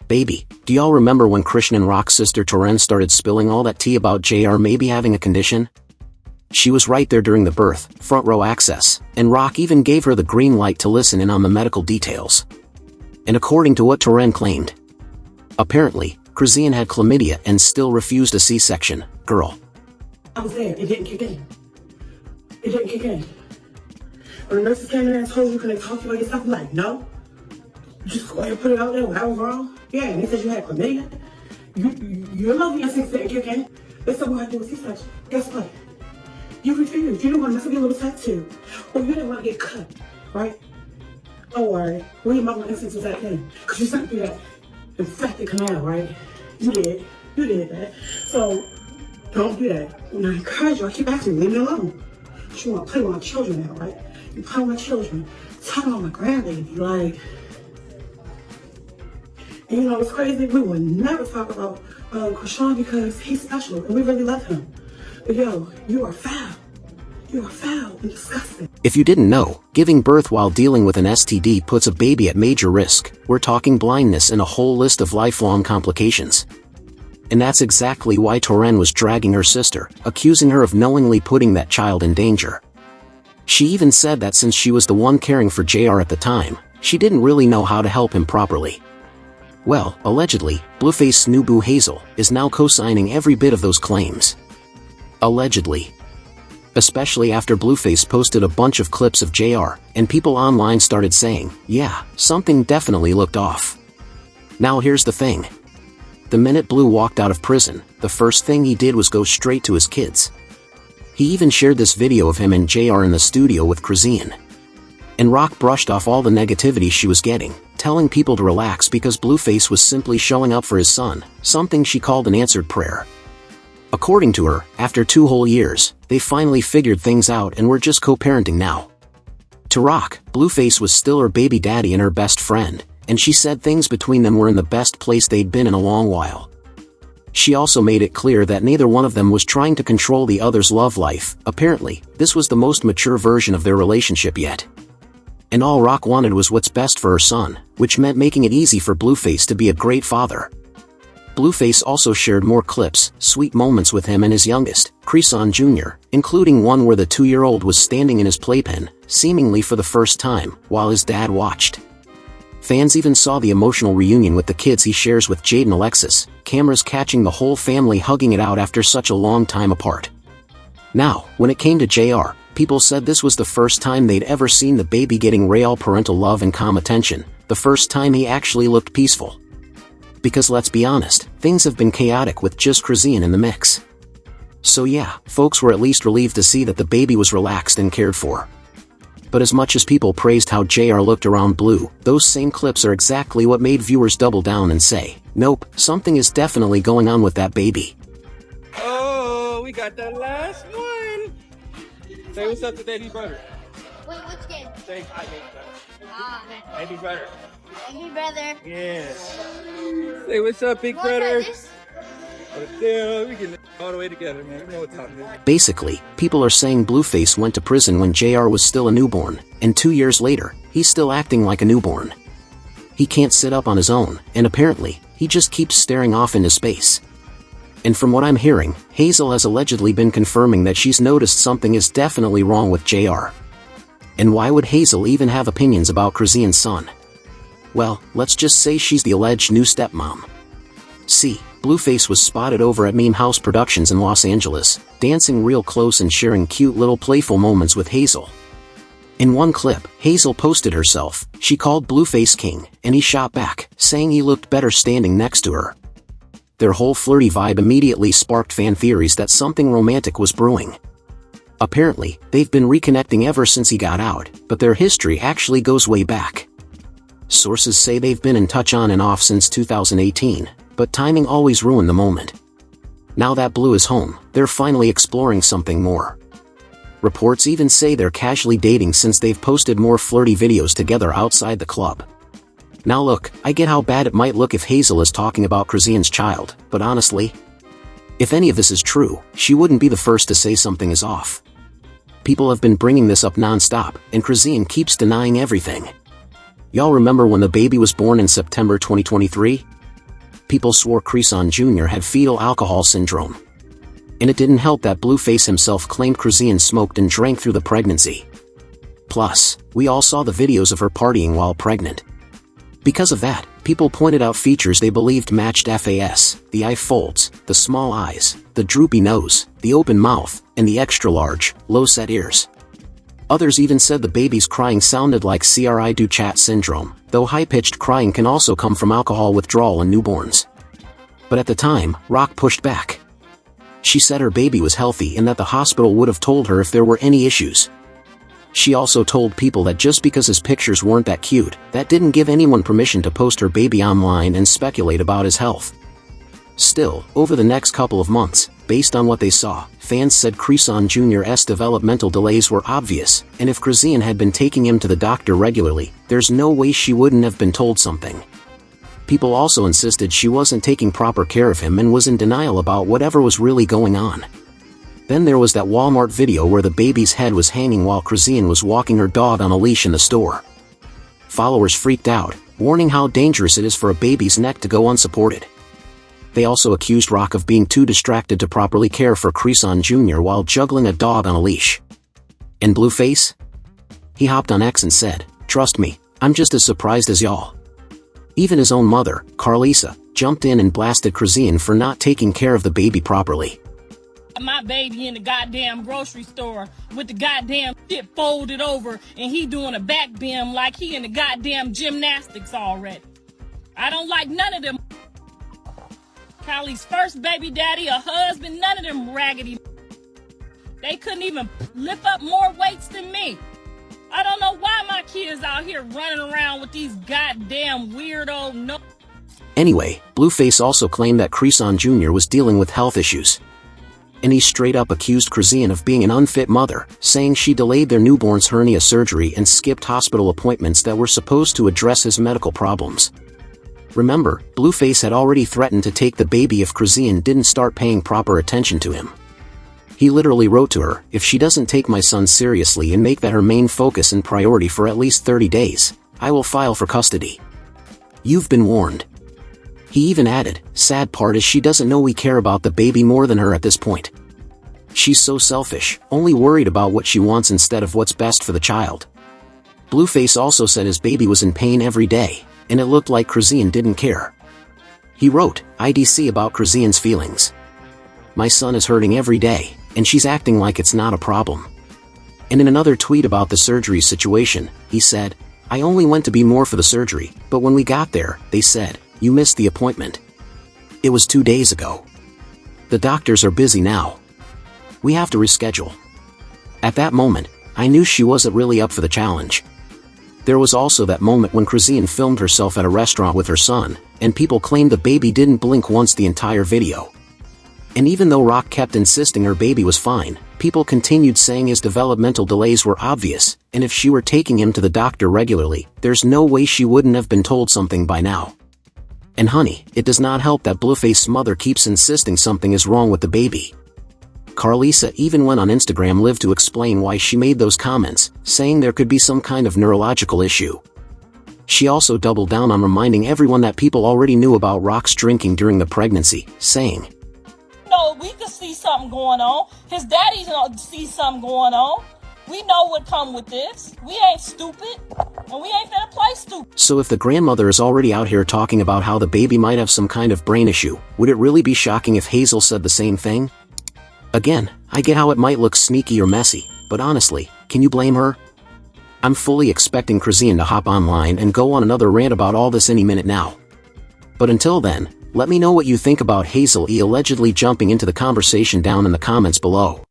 Baby, do y'all remember when Chrisean Rock's sister Toren started spilling all that tea about JR maybe having a condition? She was right there during the birth, front row access, and Rock even gave her the green light to listen in on the medical details. And according to what Toren claimed, apparently, Chrisean had chlamydia and still refused a C-section. Girl. I was there. It didn't kick in. It didn't kick in. When the nurses came in and told you, can they talk to you about yourself? I'm like, no. Just go ahead and put it out there. What I was wrong? Yeah, and they said you had chlamydia. You're loving your six didn't kick in. They said we had to do a C-section. Guess what? You refused. You didn't want to mess up your little tattoo. Or you didn't want to get cut, right? Don't worry. Where your mama instincts was at then? Because you sent through that infected canal, right? You did. You did that. So, don't do that. And I encourage you. I keep asking you, leave me alone. You want to play with my children now, right? You play with my children. Talking about my grandbaby, like... And you know what's crazy? We would never talk about Chrisean because he's special and we really love him. But yo, you are foul. You are foul and disgusting. If you didn't know, giving birth while dealing with an STD puts a baby at major risk. We're talking blindness and a whole list of lifelong complications. And that's exactly why Toren was dragging her sister, accusing her of knowingly putting that child in danger. She even said that since she was the one caring for JR at the time, she didn't really know how to help him properly. Well, allegedly, Blueface's new boo Hazel is now co-signing every bit of those claims. Allegedly. Especially after Blueface posted a bunch of clips of JR, and people online started saying, yeah, something definitely looked off. Now here's the thing. The minute Blue walked out of prison, the first thing he did was go straight to his kids. He even shared this video of him and JR in the studio with Chrisean. And Rock brushed off all the negativity she was getting, telling people to relax because Blueface was simply showing up for his son, something she called an answered prayer. According to her, after 2 whole years, they finally figured things out and were just co-parenting now. To Rock, Blueface was still her baby daddy and her best friend, and she said things between them were in the best place they'd been in a long while. She also made it clear that neither one of them was trying to control the other's love life. Apparently, this was the most mature version of their relationship yet. And all Rock wanted was what's best for her son, which meant making it easy for Blueface to be a great father. Blueface also shared more clips, sweet moments with him and his youngest, Chrisean Jr., including one where the 2-year-old was standing in his playpen, seemingly for the first time, while his dad watched. Fans even saw the emotional reunion with the kids he shares with Jade and Alexis, cameras catching the whole family hugging it out after such a long time apart. Now, when it came to JR, people said this was the first time they'd ever seen the baby getting real parental love and calm attention, the first time he actually looked peaceful. Because let's be honest, things have been chaotic with just Chrisean in the mix. So yeah, folks were at least relieved to see that the baby was relaxed and cared for. But as much as people praised how JR looked around Blue, those same clips are exactly what made viewers double down and say, nope, something is definitely going on with that baby. Oh, we got the last one. Say what's up to Baby Brother. Wait, which game? Say hi, Baby Brother. Ah, Baby Brother. baby brother. Yes. Say what's up, Big Brother. But yeah, we getting all the way together, man. We know what time it is. Basically, people are saying Blueface went to prison when JR was still a newborn, and 2 years later, he's still acting like a newborn. He can't sit up on his own, and apparently, he just keeps staring off into space. And from what I'm hearing, Hazel has allegedly been confirming that she's noticed something is definitely wrong with JR. And why would Hazel even have opinions about Chrisean's son? Well, let's just say she's the alleged new stepmom. See, Blueface was spotted over at Meme House Productions in Los Angeles, dancing real close and sharing cute little playful moments with Hazel. In one clip, Hazel posted herself, she called Blueface king, and he shot back, saying he looked better standing next to her. Their whole flirty vibe immediately sparked fan theories that something romantic was brewing. Apparently, they've been reconnecting ever since he got out, but their history actually goes way back. Sources say they've been in touch on and off since 2018, but timing always ruined the moment. Now that Blue is home, they're finally exploring something more. Reports even say they're casually dating since they've posted more flirty videos together outside the club. Now look, I get how bad it might look if Hazel is talking about Chrisean's child, but honestly, if any of this is true, she wouldn't be the first to say something is off. People have been bringing this up non-stop, and Chrisean keeps denying everything. Y'all remember when the baby was born in September 2023? people swore Chrisean Jr. had fetal alcohol syndrome. And it didn't help that Blueface himself claimed Chrisean smoked and drank through the pregnancy. Plus, we all saw the videos of her partying while pregnant. Because of that, people pointed out features they believed matched FAS, the eye folds, the small eyes, the droopy nose, the open mouth, and the extra-large, low-set ears. Others even said the baby's crying sounded like Cri du chat syndrome, though high-pitched crying can also come from alcohol withdrawal in newborns. But at the time, Rock pushed back. She said her baby was healthy and that the hospital would have told her if there were any issues. She also told people that just because his pictures weren't that cute, that didn't give anyone permission to post her baby online and speculate about his health. Still, over the next couple of months, based on what they saw, fans said Chrisean Jr.'s developmental delays were obvious, and if Chrisean had been taking him to the doctor regularly, there's no way she wouldn't have been told something. People also insisted she wasn't taking proper care of him and was in denial about whatever was really going on. Then there was that Walmart video where the baby's head was hanging while Chrisean was walking her dog on a leash in the store. Followers freaked out, warning how dangerous it is for a baby's neck to go unsupported. They also accused Rock of being too distracted to properly care for Chrisean Jr. while juggling a dog on a leash. And Blueface? He hopped on X and said, "Trust me, I'm just as surprised as y'all." Even his own mother, Carlisa, jumped in and blasted Chrisean for not taking care of the baby properly. My baby in the goddamn grocery store with the goddamn shit folded over and he doing a back bend like he in the goddamn gymnastics already. I don't like none of them. Kylie's first baby daddy, a husband, none of them raggedy. They couldn't even lift up more weights than me. I don't know why my kids out here running around with these goddamn weirdo no. Anyway, Blueface also claimed that Chrisean Jr. was dealing with health issues. And he straight up accused Chrisean of being an unfit mother, saying she delayed their newborn's hernia surgery and skipped hospital appointments that were supposed to address his medical problems. Remember, Blueface had already threatened to take the baby if Chrisean didn't start paying proper attention to him. He literally wrote to her, "If she doesn't take my son seriously and make that her main focus and priority for at least 30 days, I will file for custody. You've been warned." He even added, "Sad part is she doesn't know we care about the baby more than her at this point. She's so selfish, only worried about what she wants instead of what's best for the child." Blueface also said his baby was in pain every day, and it looked like Chrisean didn't care. He wrote, IDC about Chrisean's feelings. "My son is hurting every day, and she's acting like it's not a problem." And in another tweet about the surgery situation, he said, "I only went to be more for the surgery, but when we got there, they said, 'You missed the appointment. It was 2 days ago. The doctors are busy now. We have to reschedule.' At that moment, I knew she wasn't really up for the challenge." There was also that moment when Chrisean filmed herself at a restaurant with her son, and people claimed the baby didn't blink once the entire video. And even though Rock kept insisting her baby was fine, people continued saying his developmental delays were obvious, and if she were taking him to the doctor regularly, there's no way she wouldn't have been told something by now. And honey, it does not help that Blueface's mother keeps insisting something is wrong with the baby. Carlisa even went on Instagram Live to explain why she made those comments, saying there could be some kind of neurological issue. She also doubled down on reminding everyone that people already knew about Rock's drinking during the pregnancy, saying, No, we could see something going on. His daddy see something going on. We know what come with this. We ain't stupid, and we ain't gonna play stupid." So if the grandmother is already out here talking about how the baby might have some kind of brain issue, would it really be shocking if Hazel said the same thing? Again, I get how it might look sneaky or messy, but honestly, can you blame her? I'm fully expecting Chrisean to hop online and go on another rant about all this any minute now. But until then, let me know what you think about Hazel E allegedly jumping into the conversation down in the comments below.